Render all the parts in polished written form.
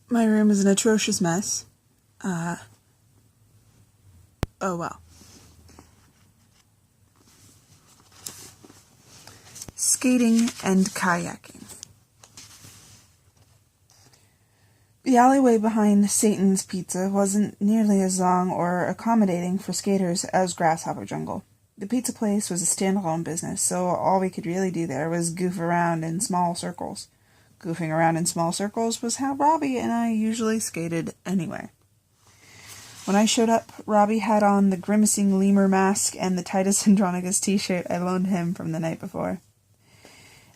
My room is an atrocious mess. Oh well. Skating and kayaking. The alleyway behind Satan's Pizza wasn't nearly as long or accommodating for skaters as Grasshopper Jungle. The pizza place was a standalone business, so all we could really do there was goof around in small circles. Goofing around in small circles was how Robbie and I usually skated anyway. When I showed up, Robbie had on the grimacing lemur mask and the Titus Andronicus t-shirt I loaned him from the night before.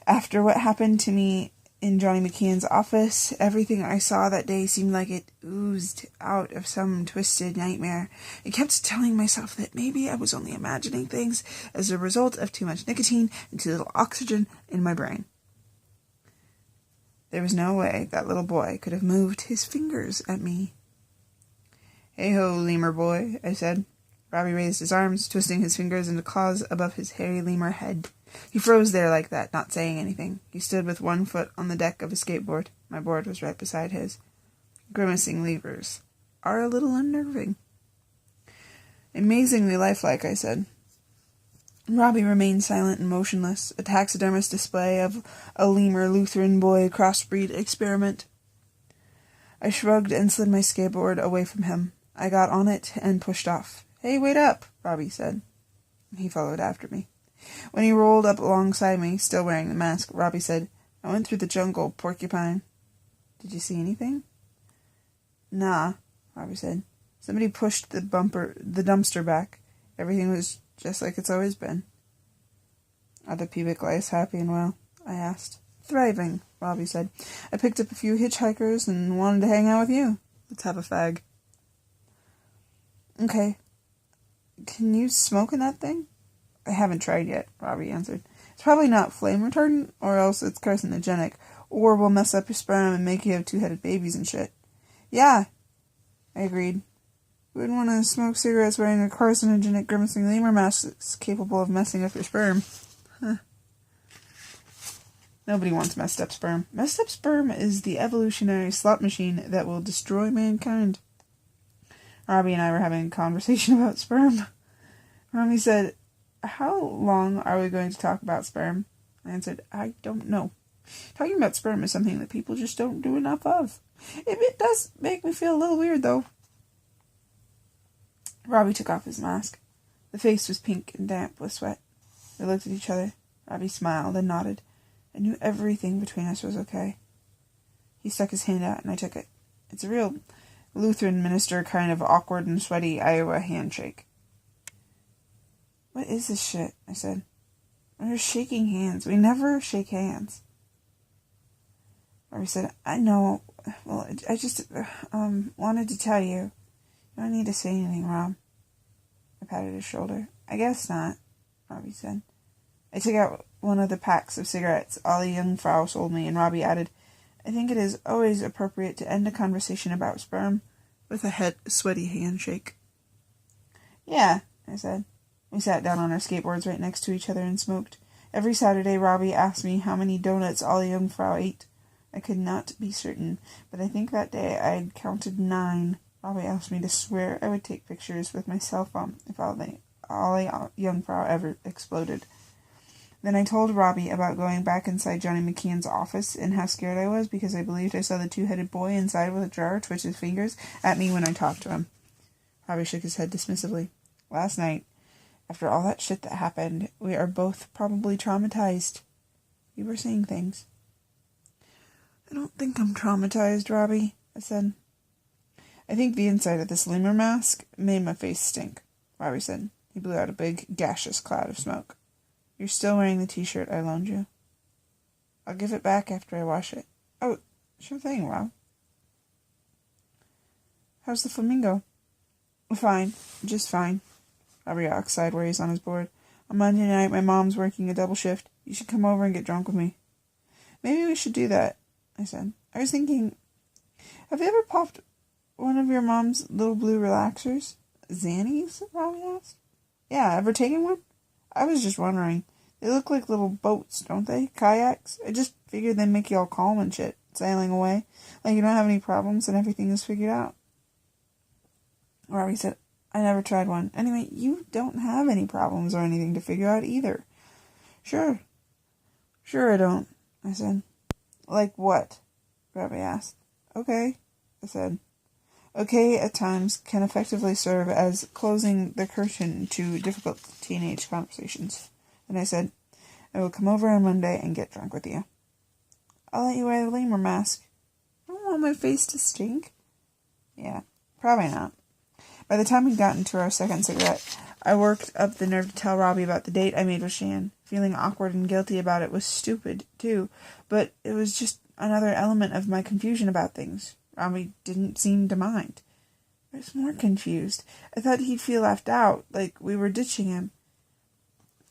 After what happened to me in Johnny McKeon's office, everything I saw that day seemed like it oozed out of some twisted nightmare. I kept telling myself that maybe I was only imagining things as a result of too much nicotine and too little oxygen in my brain. There was no way that little boy could have moved his fingers at me. "Hey-ho, lemur boy," I said. Robbie raised his arms, twisting his fingers into claws above his hairy lemur head. He froze there like that, not saying anything. He stood with one foot on the deck of a skateboard. My board was right beside his. Grimacing lemurs are a little unnerving. "Amazingly lifelike," I said. Robbie remained silent and motionless, a taxidermist display of a lemur Lutheran boy crossbreed experiment. I shrugged and slid my skateboard away from him. I got on it and pushed off. "Hey, wait up," Robbie said. He followed after me. When he rolled up alongside me, still wearing the mask, Robbie said, "I went through the jungle, porcupine." "Did you see anything?" "Nah," Robbie said. "Somebody pushed the dumpster back. Everything was just like it's always been." "Are the pubic lice happy and well?" I asked. "Thriving," Robbie said. "I picked up a few hitchhikers and wanted to hang out with you. Let's have a fag." "Okay. Can you smoke in that thing?" "I haven't tried yet," Robbie answered. "It's probably not flame retardant, or else it's carcinogenic, or will mess up your sperm and make you have two-headed babies and shit." "Yeah," I agreed. "Who would want to smoke cigarettes wearing a carcinogenic grimacing lemur mask that's capable of messing up your sperm?" Huh. Nobody wants messed up sperm. Messed up sperm is the evolutionary slot machine that will destroy mankind. Robbie and I were having a conversation about sperm. Robbie said, "How long are we going to talk about sperm?" I answered, "I don't know. Talking about sperm is something that people just don't do enough of. It does make me feel a little weird, though." Robbie took off his mask. The face was pink and damp with sweat. We looked at each other. Robbie smiled and nodded. I knew everything between us was okay. He stuck his hand out and I took it. It's a real Lutheran minister kind of awkward and sweaty Iowa handshake. "What is this shit?" I said. "We're shaking hands. We never shake hands." Robbie said, "I know. Well, I just wanted to tell you. You don't need to say anything, Rob." I patted his shoulder. "I guess not," Robbie said. I took out one of the packs of cigarettes Ollie Jungfrau sold me, and Robbie added, "I think it is always appropriate to end a conversation about sperm with a sweaty handshake." "Yeah," I said. We sat down on our skateboards right next to each other and smoked. Every Saturday, Robbie asked me how many donuts Ollie Jungfrau ate. I could not be certain, but I think that day I had counted 9. Robbie asked me to swear I would take pictures with my cell phone if Ollie Jungfrau ever exploded. Then I told Robbie about going back inside Johnny McKeon's office and how scared I was because I believed I saw the two-headed boy inside with a jar twitch his fingers at me when I talked to him. Robbie shook his head dismissively. "Last night, after all that shit that happened, we are both probably traumatized. You were seeing things." "I don't think I'm traumatized, Robbie," I said. "I think the inside of this lemur mask made my face stink," Robbie said. He blew out a big, gaseous cloud of smoke. "You're still wearing the t-shirt I loaned you?" "I'll give it back after I wash it." "Oh, sure thing, Rob." "How's the flamingo?" "Fine. Just fine." Robbie rocks sideways on his board. "On Monday night, my mom's working a double shift. You should come over and get drunk with me." "Maybe we should do that," I said. "I was thinking, have you ever popped one of your mom's little blue relaxers?" "Xannies?" Robbie asked. "Yeah, ever taken one?" "I was just wondering. They look like little boats, don't they? Kayaks? I just figured they make you all calm and shit." sailing away, like you don't have any problems and everything is figured out. Robbie said, I never tried one. Anyway, you don't have any problems or anything to figure out either. Sure I don't, I said. Like what? Robbie asked. Okay, I said. Okay at times can effectively serve as closing the curtain to difficult teenage conversations. And I said, I will come over on Monday and get drunk with you. I'll let you wear the lemur mask. I don't want my face to stink. Yeah, probably not. By the time we'd gotten to our second cigarette, I worked up the nerve to tell Robbie about the date I made with Shan. Feeling awkward and guilty about it was stupid, too, but it was just another element of my confusion about things. Robbie didn't seem to mind. I was more confused. I thought he'd feel left out, like we were ditching him.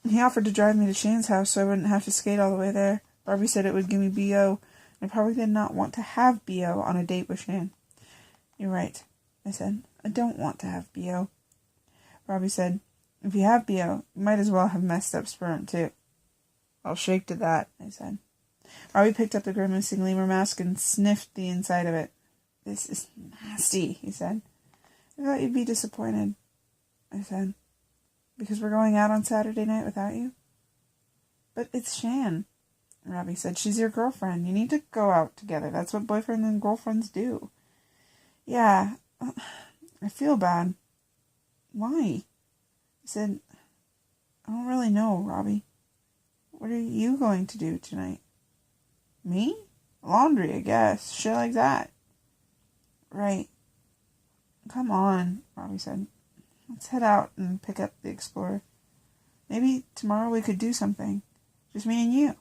He offered to drive me to Shan's house so I wouldn't have to skate all the way there. Robbie said it would give me B.O., and I probably did not want to have B.O. on a date with Shan. You're right, I said. I don't want to have B.O. Robbie said, if you have B.O., you might as well have messed up sperm, too. I'll shake to that, I said. Robbie picked up the grimacing lemur mask and sniffed the inside of it. This is nasty, he said. I thought you'd be disappointed, I said. Because we're going out on Saturday night without you? But it's Shan, Robbie said. She's your girlfriend. You need to go out together. That's what boyfriends and girlfriends do. Yeah, I feel bad. Why? I said, I don't really know, Robbie. What are you going to do tonight? Me? Laundry, I guess. Shit like that. Right. Come on, Robbie said. Let's head out and pick up the Explorer. Maybe tomorrow we could do something. Just me and you.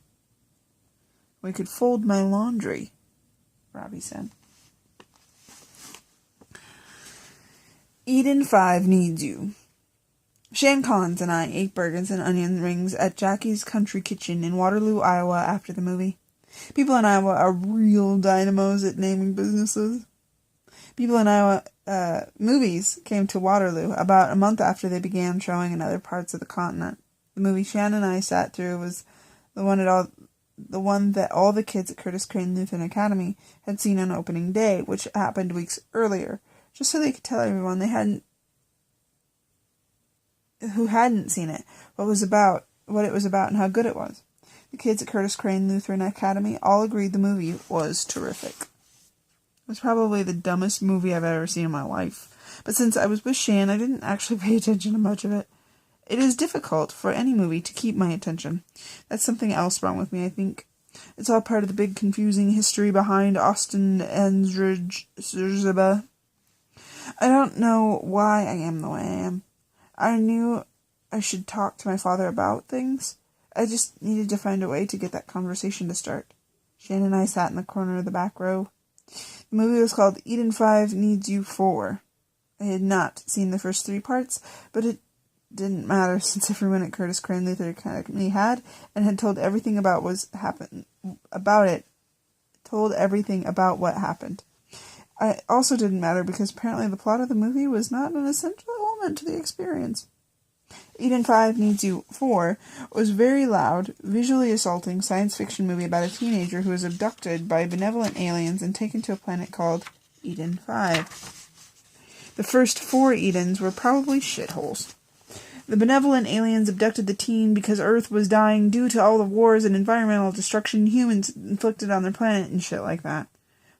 We could fold my laundry, Robbie said. Eden 5 needs you. Shan Collins and I ate burgers and onion rings at Jackie's Country Kitchen in Waterloo, Iowa after the movie. People in Iowa are real dynamos at naming businesses. People in Iowa movies came to Waterloo about a month after they began showing in other parts of the continent. The movie Shan and I sat through was the one that all the kids at Curtis Crane Lutheran Academy had seen on opening day, which happened weeks earlier, just so they could tell everyone who hadn't seen it what it was about and how good it was. The kids at Curtis Crane Lutheran Academy all agreed the movie was terrific. It was probably the dumbest movie I've ever seen in my life, but since I was with Shan, I didn't actually pay attention to much of it. It is difficult for any movie to keep my attention. That's something else wrong with me, I think. It's all part of the big confusing history behind Austin Endrich. I don't know why I am the way I am. I knew I should talk to my father about things. I just needed to find a way to get that conversation to start. Shan and I sat in the corner of the back row. The movie was called Eden 5 Needs You 4. I had not seen the first 3 parts, but it didn't matter since everyone at Curtis Crane Lutheran Academy had told everything about what happened. It also didn't matter because apparently the plot of the movie was not an essential element to the experience. Eden 5 Needs You 4 was a very loud, visually assaulting science fiction movie about a teenager who is abducted by benevolent aliens and taken to a planet called Eden 5. The first 4 Edens were probably shitholes. The benevolent aliens abducted the teen because Earth was dying due to all the wars and environmental destruction humans inflicted on their planet and shit like that.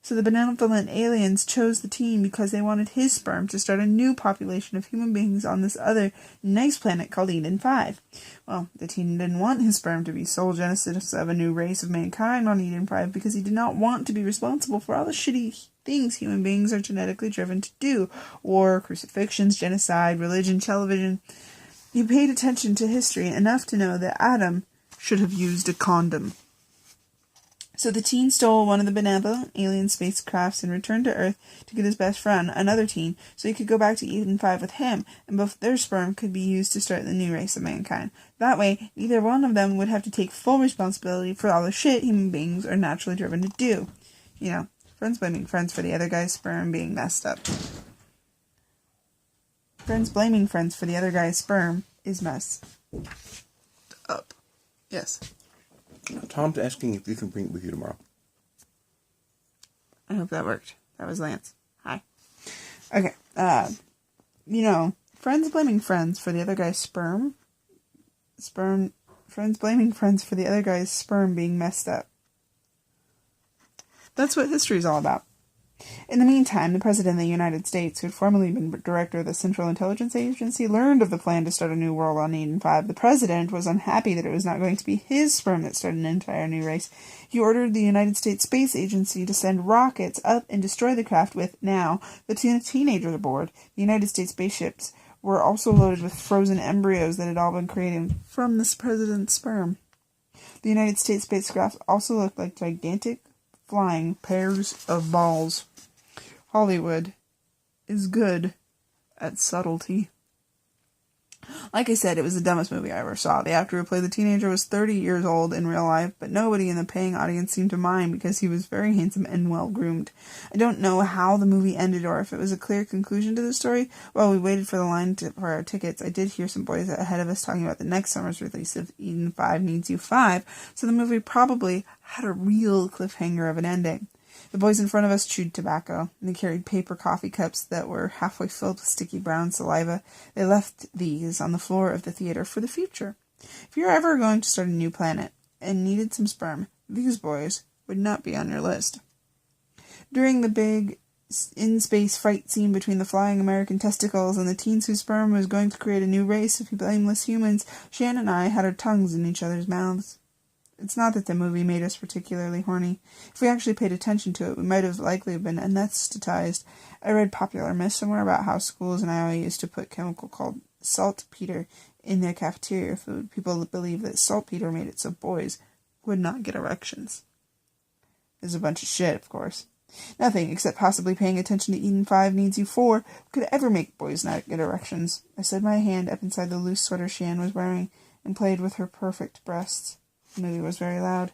So the benevolent aliens chose the teen because they wanted his sperm to start a new population of human beings on this other nice planet called Eden 5. Well, the teen didn't want his sperm to be sole genesis of a new race of mankind on Eden 5 because he did not want to be responsible for all the shitty things human beings are genetically driven to do. War, crucifixions, genocide, religion, television. He paid attention to history enough to know that Adam should have used a condom. So the teen stole one of the benevolent alien spacecrafts and returned to Earth to get his best friend, another teen, so he could go back to Eden 5 with him, and both their sperm could be used to start the new race of mankind. That way, neither one of them would have to take full responsibility for all the shit human beings are naturally driven to do. You know, friends blaming friends for the other guy's sperm being messed up. Friends blaming friends for the other guy's sperm is messed up. Yes. Tom's asking if you can bring it with you tomorrow. I hope that worked. That was Lance. Hi. Okay. Friends blaming friends for the other guy's sperm. Friends blaming friends for the other guy's sperm being messed up. That's what history is all about. In the meantime, the President of the United States, who had formerly been director of the Central Intelligence Agency, learned of the plan to start a new world on Eden 5. The President was unhappy that it was not going to be his sperm that started an entire new race. He ordered the United States Space Agency to send rockets up and destroy the craft with, now, the teenagers aboard. The United States spaceships were also loaded with frozen embryos that had all been created from this President's sperm. The United States spacecraft also looked like gigantic flying pairs of balls. Hollywood is good at subtlety. Like I said, it was the dumbest movie I ever saw. The actor who played the teenager was 30 years old in real life, but nobody in the paying audience seemed to mind because he was very handsome and well-groomed. I don't know how the movie ended or if it was a clear conclusion to the story. While we waited for the line for our tickets, I did hear some boys ahead of us talking about the next summer's release of Eden 5 Needs You 5, so the movie probably had a real cliffhanger of an ending. The boys in front of us chewed tobacco, and they carried paper coffee cups that were halfway filled with sticky brown saliva. They left these on the floor of the theater for the future. If you're ever going to start a new planet and needed some sperm, these boys would not be on your list. During the big in-space fight scene between the flying American testicles and the teens whose sperm was going to create a new race of blameless humans, Shan and I had our tongues in each other's mouths. It's not that the movie made us particularly horny. If we actually paid attention to it, we might have likely been anesthetized. I read popular myth somewhere about how schools in Iowa used to put chemical called saltpeter in their cafeteria food. People believe that saltpeter made it so boys would not get erections. There's a bunch of shit, of course. Nothing, except possibly paying attention to Eden 5 Needs You 4, could ever make boys not get erections. I slid my hand up inside the loose sweater Shan was wearing and played with her perfect breasts. The movie was very loud.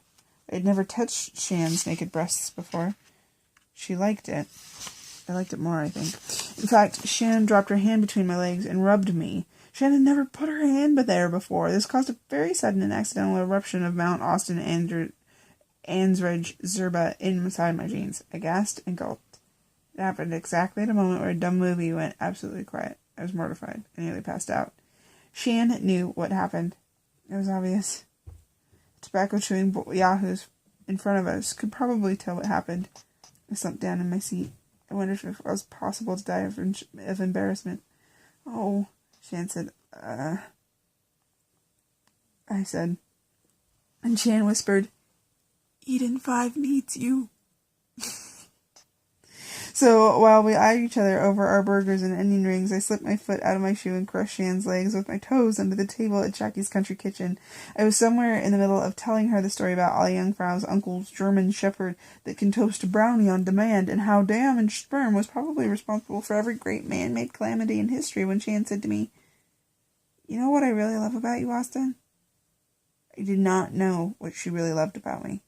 I had never touched Shan's naked breasts before. She liked it. I liked it more, I think. In fact, Shan dropped her hand between my legs and rubbed me. Shan had never put her hand there before. This caused a very sudden and accidental eruption of Mount Austin Ansridge Zerba inside my jeans. I gasped and gulped. It happened exactly at a moment where a dumb movie went absolutely quiet. I was mortified. I nearly passed out. Shan knew what happened. It was obvious. Tobacco-chewing yahoos in front of us could probably tell what happened. I slumped down in my seat. I wondered if it was possible to die of embarrassment. Oh, Shan said, I said. And Shan whispered, Eden 5 needs you. So while we eyed each other over our burgers and onion rings, I slipped my foot out of my shoe and crushed Shan's legs with my toes under the table at Jackie's Country Kitchen. I was somewhere in the middle of telling her the story about Ollie Jungfrau's uncle's German shepherd that can toast a brownie on demand, and how damaged sperm was probably responsible for every great man-made calamity in history, when Shan said to me, You know what I really love about you, Austin? I did not know what she really loved about me.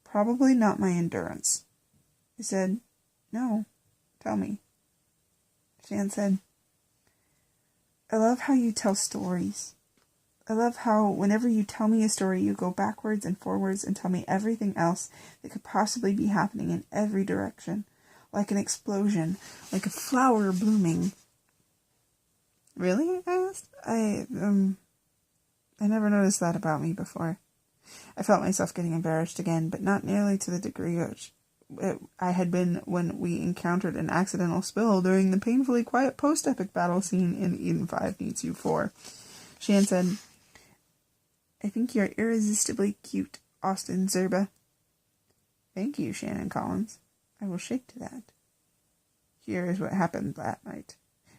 Probably not my endurance. I said, No, tell me. Shan said, I love how you tell stories. I love how whenever you tell me a story, you go backwards and forwards and tell me everything else that could possibly be happening in every direction. Like an explosion, like a flower blooming. Really? I asked. I never noticed that about me before. I felt myself getting embarrassed again, but not nearly to the degree which I had been when we encountered an accidental spill during the painfully quiet post-epic battle scene in Eden 5 Needs You 4. Shan said, I think you're irresistibly cute, Austin Zerba. Thank you, Shannon Collins. I will shake to that. Here is what happened that night.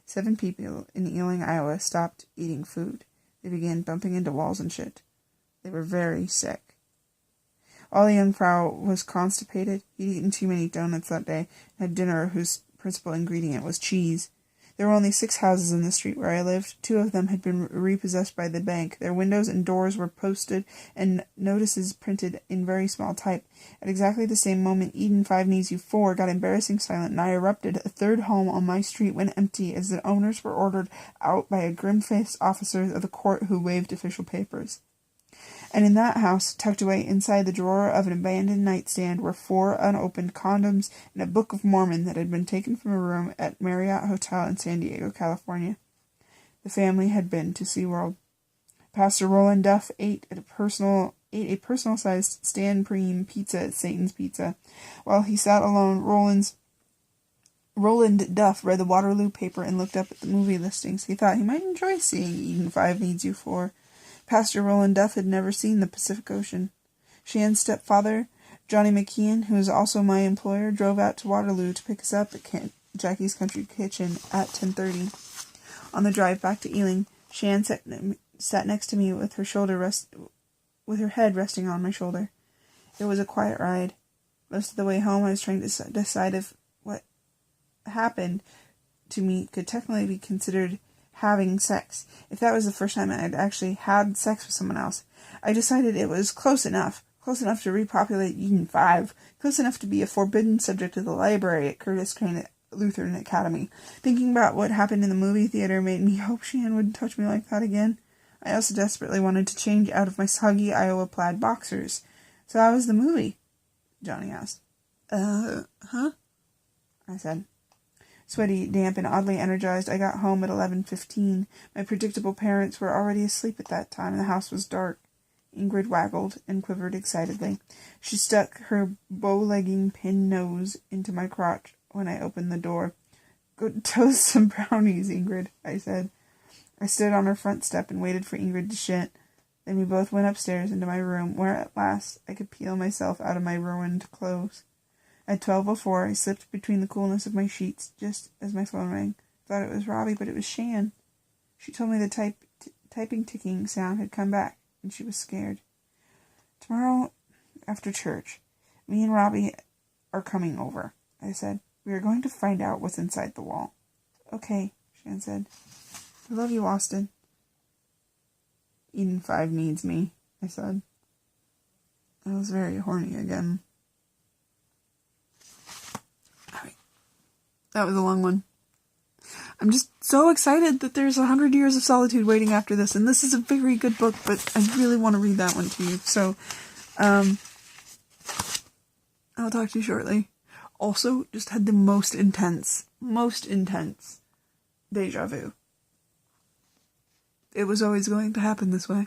7 people in Ealing, Iowa stopped eating food. They began bumping into walls and shit. They were very sick. Ollie Jungfrau was constipated. He'd eaten too many donuts that day and had dinner whose principal ingredient was cheese. There were only 6 houses in the street where I lived. 2 of them had been repossessed by the bank. Their windows and doors were posted and notices printed in very small type. At exactly the same moment, Eden 5 Needs You 4 got embarrassing silent, and I erupted. A 3rd home on my street went empty as the owners were ordered out by a grim-faced officer of the court who waved official papers. And in that house, tucked away inside the drawer of an abandoned nightstand, were 4 unopened condoms and a Book of Mormon that had been taken from a room at Marriott Hotel in San Diego, California. The family had been to SeaWorld. Pastor Roland Duff ate a personal-sized stand preem pizza at Satan's Pizza. While he sat alone, Roland Duff read the Waterloo paper and looked up at the movie listings. He thought he might enjoy seeing Eden 5 Needs You 4. Pastor Roland Duff had never seen the Pacific Ocean. Shan's stepfather, Johnny McKeon, who was also my employer, drove out to Waterloo to pick us up at Jackie's Country Kitchen at 10:30. On the drive back to Ealing, Shan sat next to me with her head resting on my shoulder. It was a quiet ride. Most of the way home, I was trying to decide if what happened to me could technically be considered having sex. If that was the first time I'd actually had sex with someone else, I decided it was close enough to repopulate Eden 5, close enough to be a forbidden subject of the library at Curtis Crane Lutheran Academy. Thinking about what happened in the movie theater made me hope Shan wouldn't touch me like that again. I also desperately wanted to change out of my soggy Iowa plaid boxers. So how was the movie? Johnny asked. Huh? I said. Sweaty, damp, and oddly energized, I got home at 11:15. My predictable parents were already asleep at that time, and the house was dark. Ingrid waggled and quivered excitedly. She stuck her bow-legging pin nose into my crotch when I opened the door. "Go toast some brownies, Ingrid," I said. I stood on her front step and waited for Ingrid to shit. Then we both went upstairs into my room, where at last I could peel myself out of my ruined clothes. At 12:04, I slipped between the coolness of my sheets just as my phone rang. Thought it was Robbie, but it was Shan. She told me the typing ticking sound had come back, and she was scared. "Tomorrow, after church, me and Robbie are coming over," I said. "We are going to find out what's inside the wall." "Okay," Shan said. "I love you, Austin." "Eden 5 needs me," I said. I was very horny again. That was a long one. I'm just so excited that there's 100 Years of Solitude waiting after this, and this is a very good book, but I really want to read that one to you, so, I'll talk to you shortly. Also, just had the most intense deja vu. It was always going to happen this way.